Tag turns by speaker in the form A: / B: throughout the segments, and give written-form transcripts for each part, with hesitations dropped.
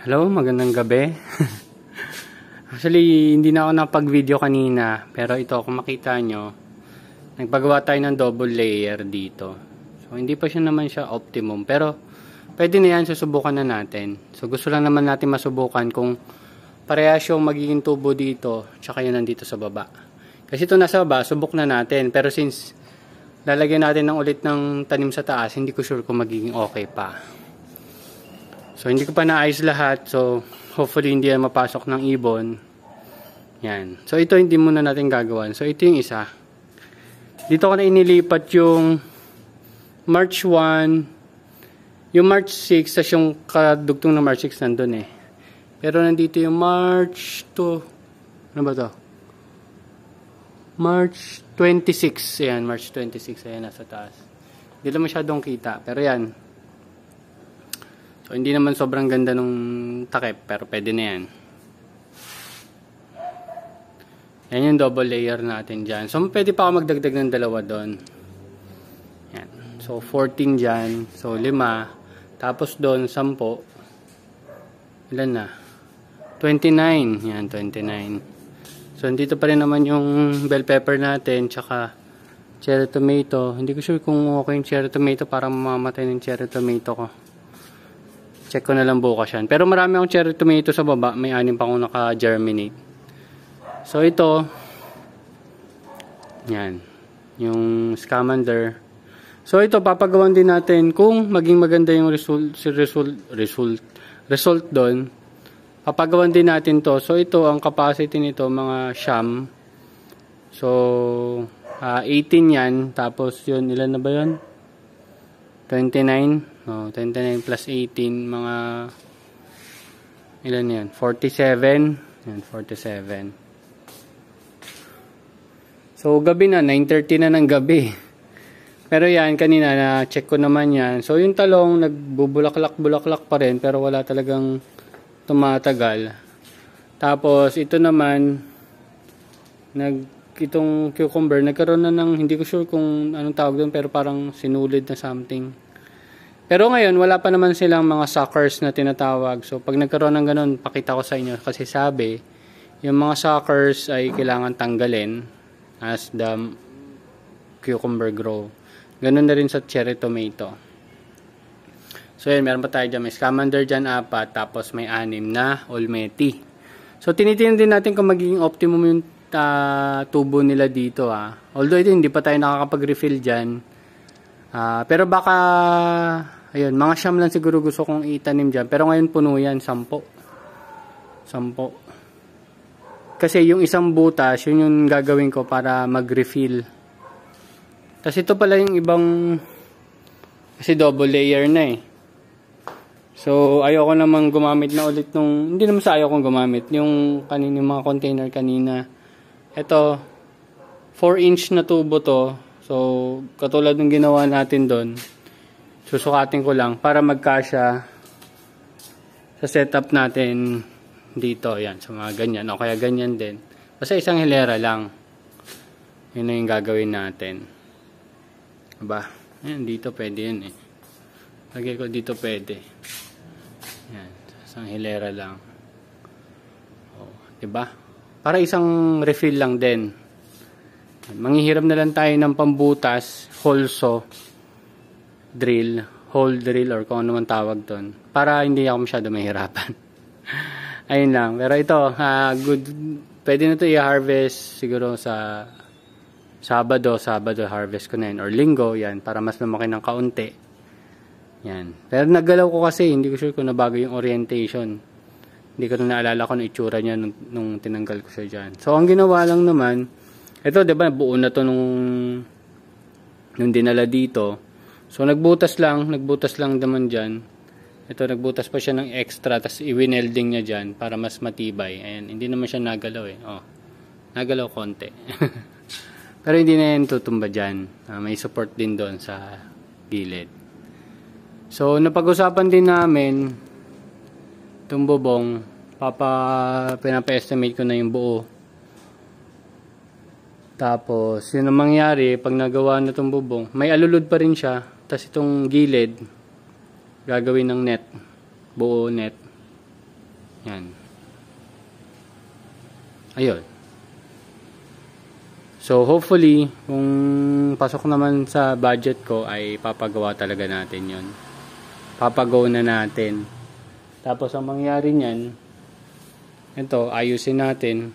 A: Hello, magandang gabi. Actually, hindi na ako napag-video kanina. Pero ito, kung makita nyo, nagpagawa tayo ng double layer dito. So, hindi pa naman siya optimum. Pero, pwede na yan, susubukan na natin. So, gusto lang naman natin masubukan kung parehas yung magiging tubo dito, tsaka yun nandito sa baba. Kasi ito nasa baba, subok na natin. Pero since lalagyan natin ng ulit ng tanim sa taas, hindi ko sure kung magiging okay pa. So, hindi ko pa naayos lahat. So, hopefully, hindi yan mapasok ng ibon. Yan. So, ito hindi muna natin gagawan. So, ito yung isa. Dito ko na inilipat yung March 1, yung March 6, tas yung kadugtong na March 6 nandun eh. Pero nandito yung March 2. Ano ba to? March 26. Ayan, March 26. Ayan, nasa taas. Hindi lang masyadong kita. Pero yan. So, hindi naman sobrang ganda nung takip, pero pwede na yan. Yan yung double layer natin dyan. So, pwede pa ako magdagdag ng dalawa doon. Yan. So, 14 dyan. So, 5. Tapos doon, 10. Ilan na? 29. Yan, 29. So, dito pa rin naman yung bell pepper natin, tsaka cherry tomato. Hindi ko sure kung okay yung cherry tomato para mamamatay ng cherry tomato ko. Check ko na lang bukas yan. Pero marami akong cherry tomato sa baba. May 6 pa akong naka-germinate. So, ito. Yan. Yung scamander. So, ito, papagawan din natin kung maging maganda yung result doon. Papagawan din natin to. So, ito, ang capacity nito, mga siyam. So, 18 yan. Tapos, yun, ilan na ba yun? 29. Oh, 29 plus 18, mga ilan yan? 47. Yan, 47. So, gabi na, 9:30 na ng gabi. Pero yan, kanina na-check ko naman yan. So, yung talong, nagbubulaklak-bulaklak pa rin, pero wala talagang tumatagal. Tapos, ito naman, itong cucumber, nagkaroon na ng, hindi ko sure kung anong tawag doon, pero parang sinulid na something. Pero ngayon, wala pa naman silang mga suckers na tinatawag. So, pag nagkaroon ng ganun, pakita ko sa inyo. Kasi sabi, yung mga suckers ay kailangan tanggalin as the cucumber grow. Ganun na rin sa cherry tomato. So, yan, meron pa tayo dyan. May scamander dyan, 4. Tapos, may 6 na olmeti. So, tinitingnan din natin kung magiging optimum yung tubo nila dito. Although, ito, hindi pa tayo nakakapag-refill dyan. Pero baka ayun, mga siyam lang siguro gusto kong itanim dyan. Pero ngayon puno yan, 10. Kasi yung isang butas, yun yung gagawin ko para mag-refill. Tapos ito pala yung ibang, kasi double layer na eh. So, ayoko naman gumamit na ulit nung, hindi naman sa ayoko gumamit, yung kanina, yung mga container kanina. Ito, 4-inch na tubo to. So, katulad ng ginawa natin doon. Susukatin ko lang para magkasya sa setup natin dito. Yan, so mga ganyan. O kaya ganyan din. Basta isang hilera lang. Yun na yung gagawin natin. Diba? Yan, dito pwede yun eh. Lagay ko dito pwede. Yan, isang hilera lang. O, diba? Para isang refill lang din. Manghihiram na lang tayo ng pambutas, hole saw, drill, hole drill or kung ano man tawag doon. Para hindi ako masyado mahirapan. Ayun lang. Pero ito, good. Pwede na ito i-harvest siguro sa Sabado harvest ko na yun. Or Linggo, yan. Para mas lumaki ng kaunti. Yan. Pero naggalaw ko kasi, hindi ko sure kung nabago yung orientation. Hindi ko na naalala kung itsura niya nung tinanggal ko siya dyan. So, ang ginawa lang naman, ito, diba, buo na to nung dinala dito. So, nagbutas lang naman dyan. Ito, nagbutas pa siya ng extra, tapos i-winelding niya dyan para mas matibay. Ayan, hindi naman siya nagalaw eh. Oh, nagalaw konti. Pero hindi na yan tutumba dyan. May support din doon sa gilid. So, napag-usapan din namin itong bubong. Pinapa-estimate ko na yung buo. Tapos, yun ang mangyari pag nagawa na itong bubong. May alulod pa rin siya. Tapos itong gilid, gagawin ng net. Buo net. Yan. Ayun. So, hopefully, kung pasok naman sa budget ko, ay papagawa talaga natin yon. Papagawa na natin. Tapos, ang mangyari niyan, ito, ayusin natin.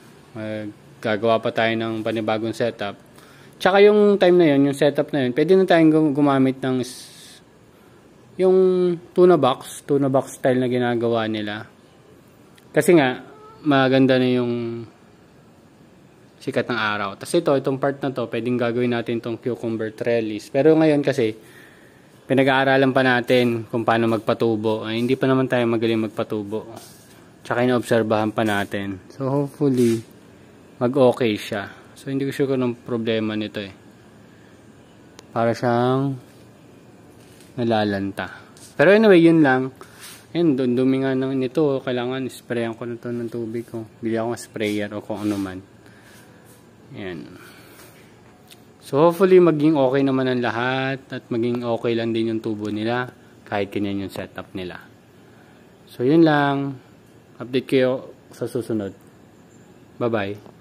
A: Gagawa pa tayo ng panibagong setup. Tsaka yung time na yun, yung setup na yun, pwede na tayong gumamit ng yung tuna box style na ginagawa nila. Kasi nga, maganda na yung sikat ng araw. Tapos itong part na to, pwedeng gagawin natin itong cucumber trellis. Pero ngayon kasi, pinag-aaralan pa natin kung paano magpatubo. Ay, hindi pa naman tayo magaling magpatubo. Tsaka inoobserbahan pa natin. So hopefully, mag-okay siya. So hindi ko sure kung anong problema nito eh. Para siyang nalalanta. Pero anyway, yun lang. Ayun, dumi nga nito. Kailangan sprayan ko na to ng tubig ko. Bili ako ng sprayer o kung ano man. Ayan. So hopefully maging okay naman ang lahat at maging okay lang din yung tubo nila kahit ganyan yung setup nila. So yun lang. Update kayo sa susunod. Bye bye.